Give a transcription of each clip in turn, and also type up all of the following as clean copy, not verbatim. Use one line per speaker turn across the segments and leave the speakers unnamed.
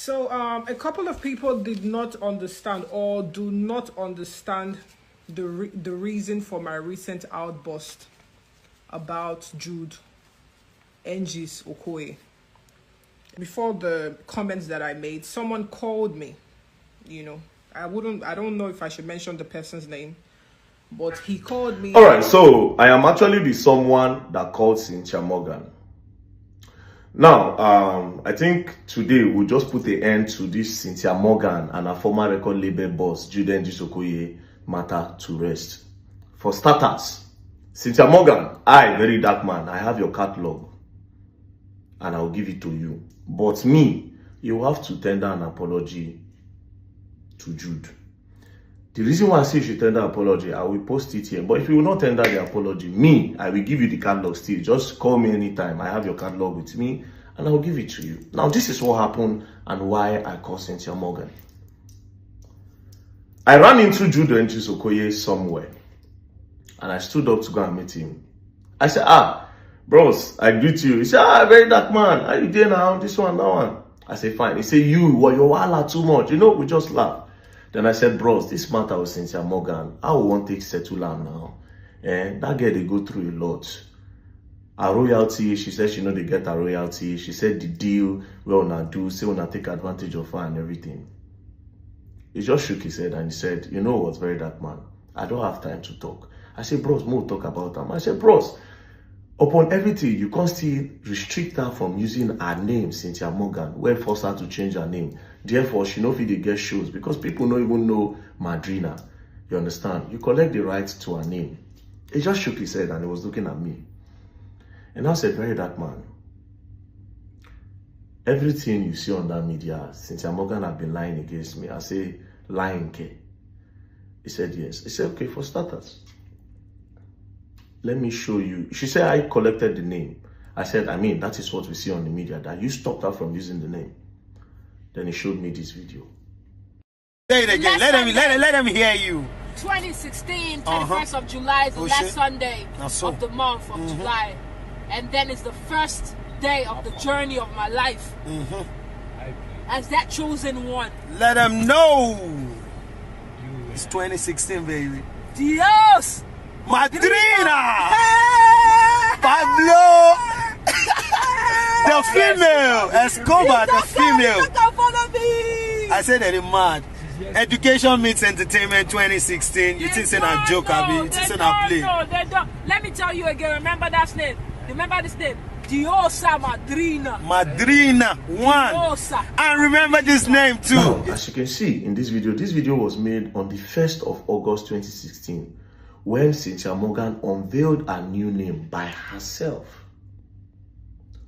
So a couple of people did not understand or do not understand the reason for my recent outburst about Jude Engis Okoye. Before the comments that I made, someone called me. I don't know if I should mention the person's name, but he called me.
All right, so I am actually the someone that called Cynthia Morgan. Now, I think today we'll just put an end to this Cynthia Morgan and her former record label boss, Jude Engis Okoye, matter to rest. For starters, Cynthia Morgan, I, very dark man, I have your catalog and I'll give it to you. But me, you have to tender an apology to Jude. The reason why I say you should tender apology, I will post it here. But if you will not tender the apology, me, I will give you the catalog still. Just call me anytime. I have your catalog with me and I will give it to you. Now, this is what happened and why I called Cynthia Morgan. I ran into Jude Engis Okoye somewhere and I stood up to go and meet him. I said, bros, I greet you. He said, very dark man. How you doing now? This one, that one. I said, fine. He said, you're wala too much. We just laugh. Then I said, bros, this matter with Cynthia Morgan, I won't take settle am now. That girl, they go through a lot. Her royalty, she said she know they get her royalty. She said the deal we wanna do, say wanna take advantage of her and everything. He just shook his head and he said, you know what, very dark man, I don't have time to talk. I said, bros, more talk about them. I said, bros, upon everything, you can't still restrict her from using her name, Cynthia Morgan, when force her to change her name. Therefore, she no fit dey get shows because people don't even know Madrina. You understand? You collect the rights to her name. He just shook his head and he was looking at me. And I said, very dark man, everything you see on that media, Cynthia Morgan have been lying against me. I say, lying, K. He said, yes. He said, okay, for starters, let me show you. She said, I collected the name. I said, that is what we see on the media, that you stopped her from using the name. Then he showed me this video.
Say it again. Let them hear you.
2016, 21st of July is the last Sunday of the month of July. And then it's the first day of the journey of my life. As that chosen one.
Let them know. It's 2016, baby.
Dios!
Madrina! Pablo! The female! Escobar, the female! I said that it's mad. Education meets entertainment 2016. You think it's a joke, Abi? You think it's a play?
No, they don't. Let me tell you again. Remember that name. Remember this name. Diosa Madrina.
Madrina, one.
Diosa.
And remember this name too.
Now, as you can see in this video was made on the 1st of August 2016 when Cynthia Morgan unveiled a new name by herself.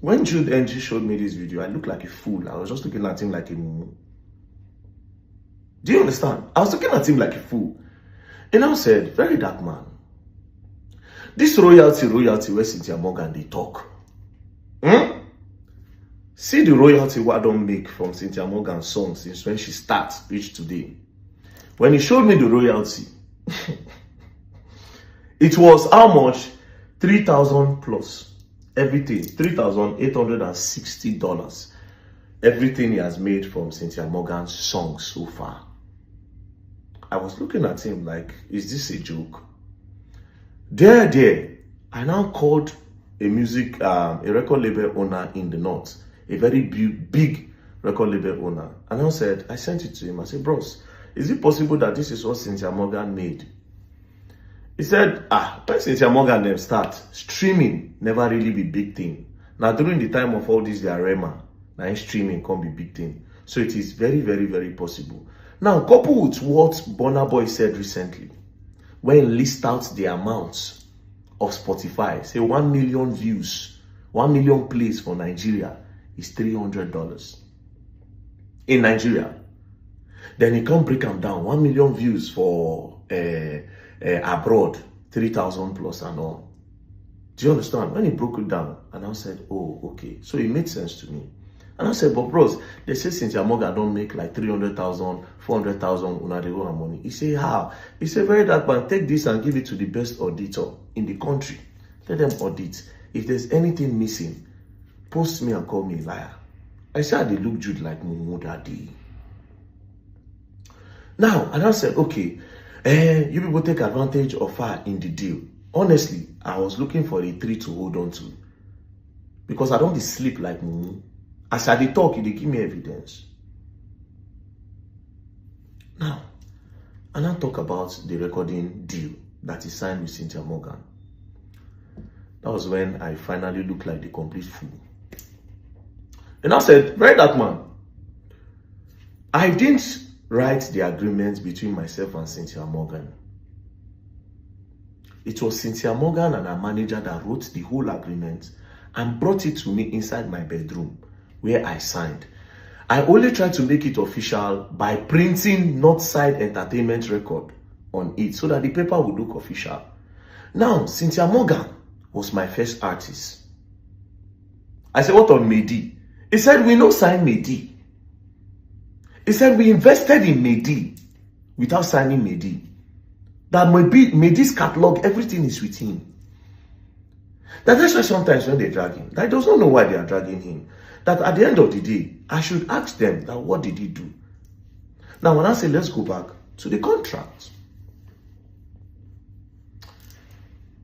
When Jude Engis showed me this video, I looked like a fool. I was just looking at him like a mumu. Do you understand? I was looking at him like a fool. And I said, very dark man, this royalty where Cynthia Morgan they talk. See the royalty what I don't make from Cynthia Morgan's song since when she starts reach today. When he showed me the royalty, it was how much? 3,000 plus. Everything. $3,860. Everything he has made from Cynthia Morgan's song so far. I was looking at him like, is this a joke? There. I now called a record label owner in the north, a very big record label owner. And I said, I sent it to him. I said, bros, is it possible that this is what Cynthia Morgan made? He said, when Cynthia Morgan them start, streaming never really be big thing. Now during the time of all this, their Rema, now streaming can't be big thing. So it is very, very, very possible. Now, coupled with what Burna Boy said recently, when he list out the amounts of Spotify, say 1 million views, 1 million plays for Nigeria is $300 in Nigeria. Then he can't break them down. 1 million views for abroad, 3,000 plus and all. Do you understand? When he broke it down, and I said, oh, okay. So it made sense to me. And I said, but bros, they say Cynthia Morgan don't make like 300,000, 400,000 when they own money. He said, how? He said, very dark man, take this and give it to the best auditor in the country. Let them audit. If there's anything missing, post me and call me a liar. I said, they look Jude like Mumu that day. Now, and I said, okay, you people take advantage of her in the deal. Honestly, I was looking for a tree to hold on to. Because I don't sleep like Mumu. As I talk, they give me evidence. Now, and I talk about the recording deal that is signed with Cynthia Morgan. That was when I finally looked like the complete fool. And I said, right, that man, I didn't write the agreement between myself and Cynthia Morgan. It was Cynthia Morgan and her manager that wrote the whole agreement and brought it to me inside my bedroom where I signed. I only tried to make it official by printing Northside Entertainment record on it so that the paper would look official. Now, Cynthia Morgan was my first artist. I said, what on Mehdi? He said, we no sign Mehdi. He said, we invested in Mehdi without signing Mehdi. That Mehdi's catalog, everything is with him. That's why sometimes when they drag him, I don't know why they are dragging him. That at the end of the day, I should ask them that what did he do? Now, when I say let's go back to the contract.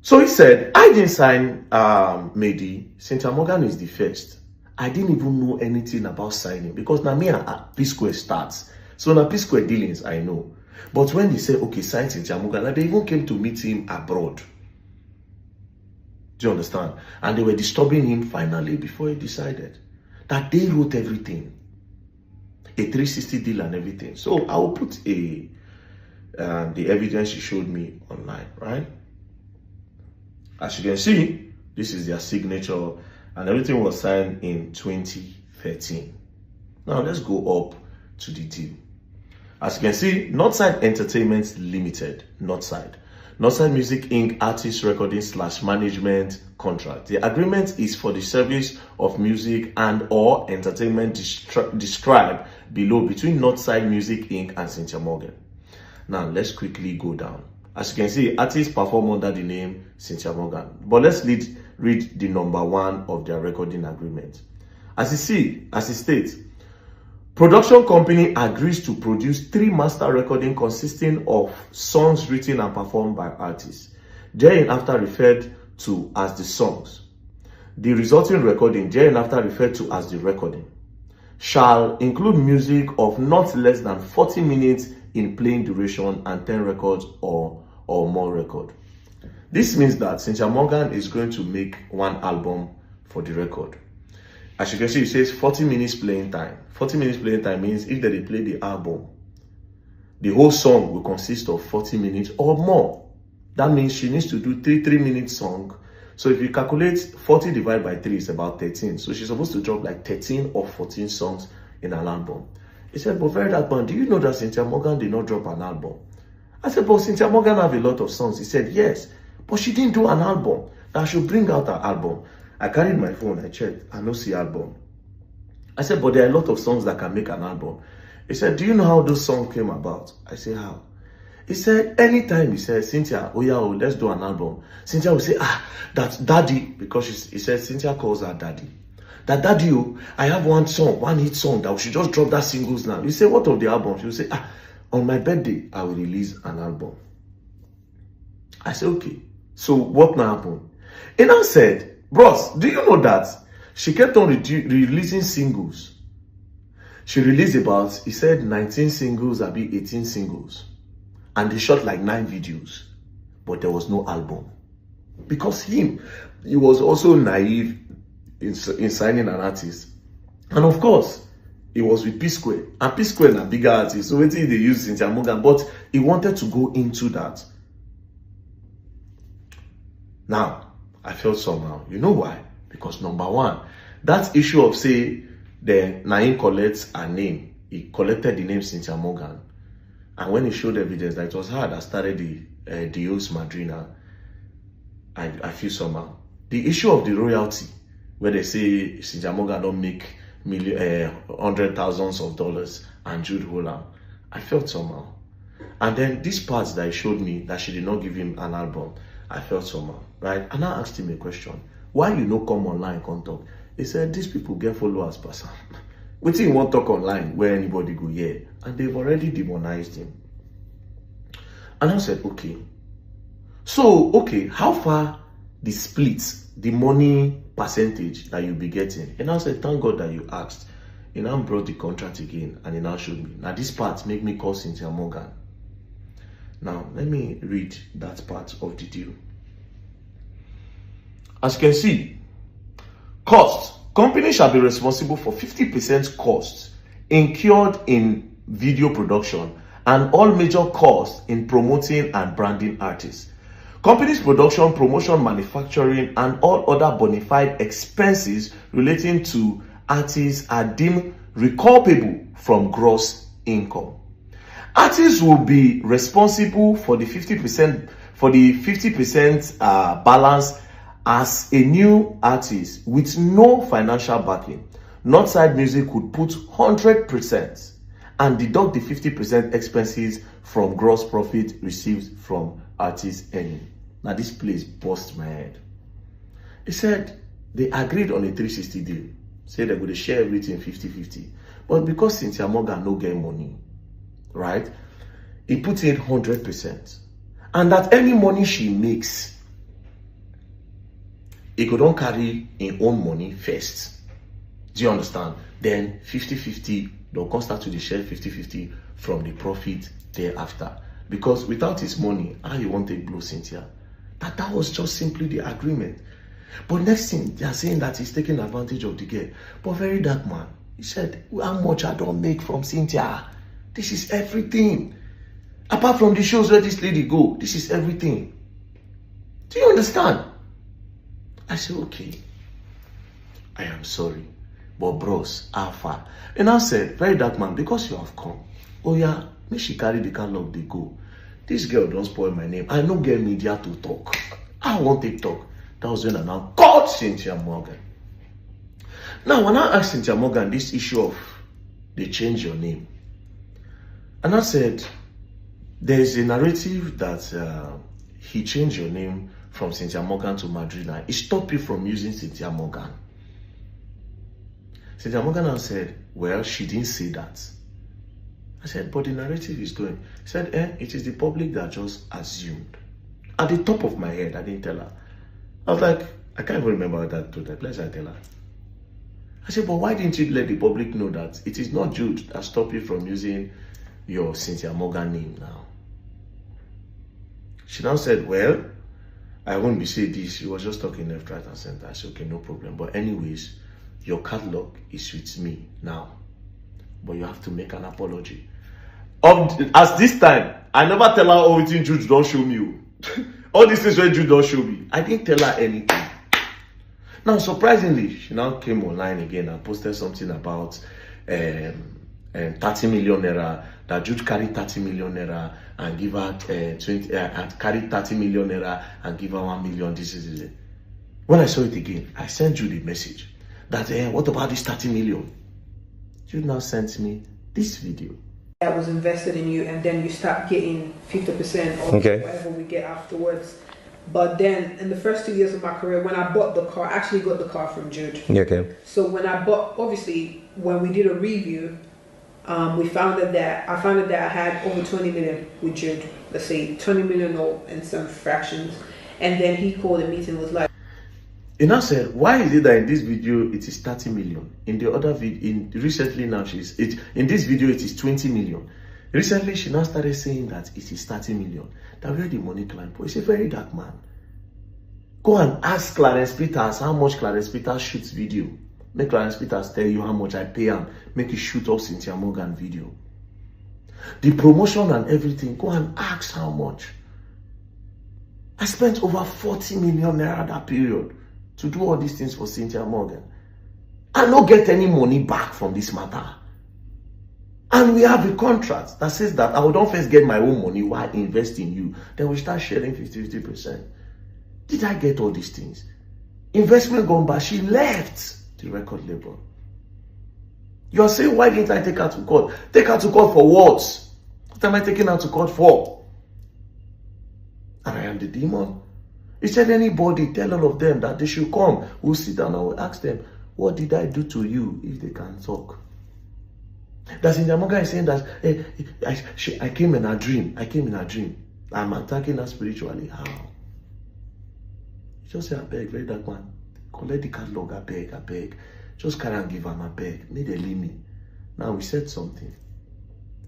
So he said, I didn't sign Mehdi. Cynthia Morgan is the first. I didn't even know anything about signing because now me and P-Square starts. So now P-Square dealings, I know. But when they say, okay, sign Cynthia Morgan, they even came to meet him abroad. Do you understand? And they were disturbing him finally before he decided that they wrote everything. A 360 deal and everything. So I will put the evidence she showed me online, right? As you can see, this is their signature and everything was signed in 2013. Now let's go up to the deal. As you can see, Northside Entertainment Limited, Northside Music Inc. Artist Recording / Management Contract. The agreement is for the service of music and or entertainment described below between Northside Music Inc. and Cynthia Morgan. Now let's quickly go down. As you can see, artists perform under the name Cynthia Morgan. But let's read the number 1 of their recording agreement. As it states, production company agrees to produce 3 master recordings consisting of songs written and performed by artists, thereafter referred to as the songs. The resulting recording, thereafter referred to as the recording, shall include music of not less than 40 minutes in playing duration and 10 records or more record. This means that Cynthia Morgan is going to make 1 album for the record. As you can see, it says 40 minutes playing time. 40 minutes playing time means if they play the album, the whole song will consist of 40 minutes or more. That means she needs to do 3-minute song. So if you calculate 40 divided by 3 is about 13. So she's supposed to drop like 13 or 14 songs in an album. He said, but very that man, do you know that Cynthia Morgan did not drop an album? I said, but Cynthia Morgan have a lot of songs. He said, yes, but she didn't do an album. That I should bring out her album. I carried my phone, I checked, I don't see album. I said, but there are a lot of songs that can make an album. He said, do you know how those songs came about? I said, how? He said, anytime he said, Cynthia, oh yeah, let's do an album. Cynthia will say, that's daddy, because he said, Cynthia calls her daddy. That daddy, I have one hit song that we should just drop that singles now. You say, what of the album? She will say, on my birthday, I will release an album. I said, okay. So what now happened? And I said, bros, do you know that she kept on releasing singles? She released about, he said 19 singles, 18 singles. And they shot like 9 videos. But there was no album. Because he was also naive in signing an artist. And of course, it was with P-Square. And P-Square is a bigger artist. So they used Cynthia Morgan. But he wanted to go into that. Now, I felt somehow. You know why? Because number 1, that issue of say the Naim collects a name. He collected the name Cynthia Morgan. And when he showed evidence that it was her that started the Dios Madrina, I feel somehow. The issue of the royalty, where they say Cynthia Morgan don't make hundred thousands of dollars and Jude Holland, I felt somehow. And then this part that he showed me that she did not give him an album, I felt somehow, right? And I asked him a question. Why you no come online and talk? He said, these people get followers, person. What he won't talk online where anybody go here, and they've already demonized him. And I said, okay. So, okay, how far the splits, the money percentage that you'll be getting? And I said, thank God that you asked. He now brought the contract again, and he now showed me. Now this part make me call Cynthia Morgan. Now, let me read that part of the deal. As you can see, cost. Company shall be responsible for 50% costs incurred in video production and all major costs in promoting and branding artists. Company's production, promotion, manufacturing, and all other bona fide expenses relating to artists are deemed recoupable from gross income. Artists will be responsible for the 50% balance as a new artist with no financial backing. Northside Music would put 100% and deduct the 50% expenses from gross profit received from artists earning. Now this place bust my head. He said they agreed on a 360 deal. Say they're going to share everything 50-50. But because Cynthia Morgan no get money, right? He put in 100%. And that any money she makes, he could not carry in own money first. Do you understand? Then 50-50, they'll come start to share 50-50 from the profit thereafter. Because without his money, how you want to blow Cynthia? That was just simply the agreement. But next thing, they are saying that he's taking advantage of the girl. But very dark man, he said, how much I don't make from Cynthia? This is everything. Apart from the shows where this lady go, this is everything. Do you understand? I said, okay, I am sorry. But bros, how far? And I said, very dark man, because you have come, oh yeah, make she carry the catalog, they go. This girl don't spoil my name. I don't get media to talk. I want to talk. That was when I now called Cynthia Morgan. Now, when I asked Cynthia Morgan this issue of they change your name, and I said, there's a narrative that he changed your name from Cynthia Morgan to Madrina. It stopped you from using Cynthia Morgan. Cynthia Morgan said, well, she didn't say that. I said, but the narrative is going. He said, it is the public that just assumed. At the top of my head, I didn't tell her. I was like, I can't even remember what I told her. Please, I tell her. I said, but why didn't you let the public know that it is not Jude that stopped you from using your Cynthia Morgan name now? She now said, well, I won't be saying this. She was just talking left, right, and center. I said, okay, no problem. But anyways, your catalog is with me now. But you have to make an apology. As this time, I never tell her, oh, it's in Jude, don't show me. All these things where Jude don't show me. I didn't tell her anything. Now, surprisingly, she now came online again and posted something about 30 million naira, that Jude carried 30 million naira and give her 30 million naira and give her 1 million. This is it. When I saw it again, I sent Jude a message that, what about this 30 million? Jude now sent me this video.
That was invested in you, and then you start getting 50% of whatever we get afterwards. But then in the first 2 years of my career, when I bought the car, I actually got the car from Jude.
Okay.
So when I bought, obviously, when we did a review, I found out that I had over 20 million with Jude. Let's say 20 million or in some fractions. And then he called a meeting and was like,
he now said, why is it that in this video it is 30 million? In the other video, recently now in this video it is 20 million. Recently she now started saying that it is 30 million. That where the money climb. He's a very dark man. Go and ask Clarence Peters how much Clarence Peters shoots video. Make Clarence Peters tell you how much I pay him. Make you shoot up Cynthia Morgan video. The promotion and everything, go and ask how much. I spent over 40 million naira that period to do all these things for Cynthia Morgan. I don't get any money back from this matter. And we have a contract that says that I will don't first get my own money while investing in you. Then we start sharing 50-50%. Did I get all these things? Investment gone by. She left the record label. You're saying, why didn't I take her to court? Take her to court for what? What am I taking her to court for? And I am the demon. He said, anybody, tell all of them that they should come. We'll sit down and we'll ask them, what did I do to you if they can talk? That Cynthia Morgan is saying that I came in a dream. I came in a dream. I'm attacking her spiritually. How? You just say, I beg, very dark man. Collect the catalog, I beg. Just carry and give him, I beg. May they leave me. Now we said something.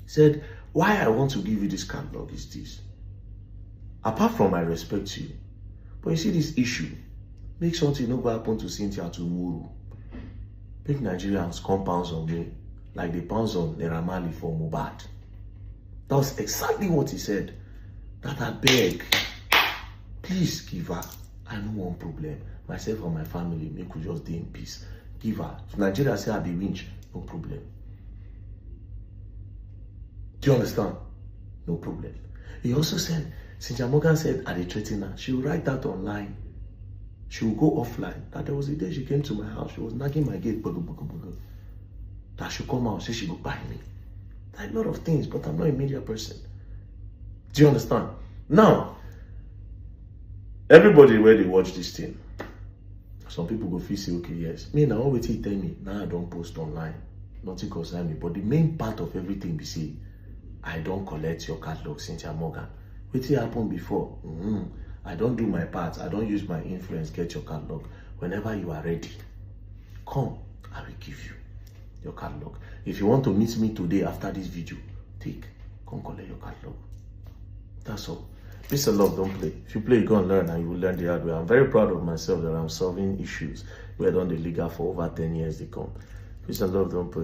He said, why I want to give you this catalog is this. Apart from I respect you, but you see this issue, make something not go happen to Cynthia tomorrow. Make Nigerians come pounds on me, like they pounds on Neramali for Mohbad. That was exactly what he said. That I beg, please give her. I no one problem. Myself and my family, make we just stay in peace. Give her. If Nigeria say I be winch, no problem. Do you understand? No problem. He also said, Cynthia Morgan said, I dey threaten her. She will write that online. She will go offline. That there was a day she came to my house. She was knocking my gate. That she come out, say she go buy me. Like a lot of things, but I'm not a media person. Do you understand? Now, everybody where they watch this thing, some people go feel say, okay, yes. Me now, what he tell me, now I don't post online. Nothing concern me. But the main part of everything be say, I don't collect your catalog, Cynthia Morgan. What happened before? I don't do my part. I don't use my influence, get your catalog. Whenever you are ready, come, I will give you your catalog. If you want to meet me today after this video, come collect your catalog. That's all. Peace and love, don't play. If you play, you go and learn, and you will learn the hard way. I'm very proud of myself that I'm solving issues where I've done the legal for over 10 years they come. Peace and love, don't play.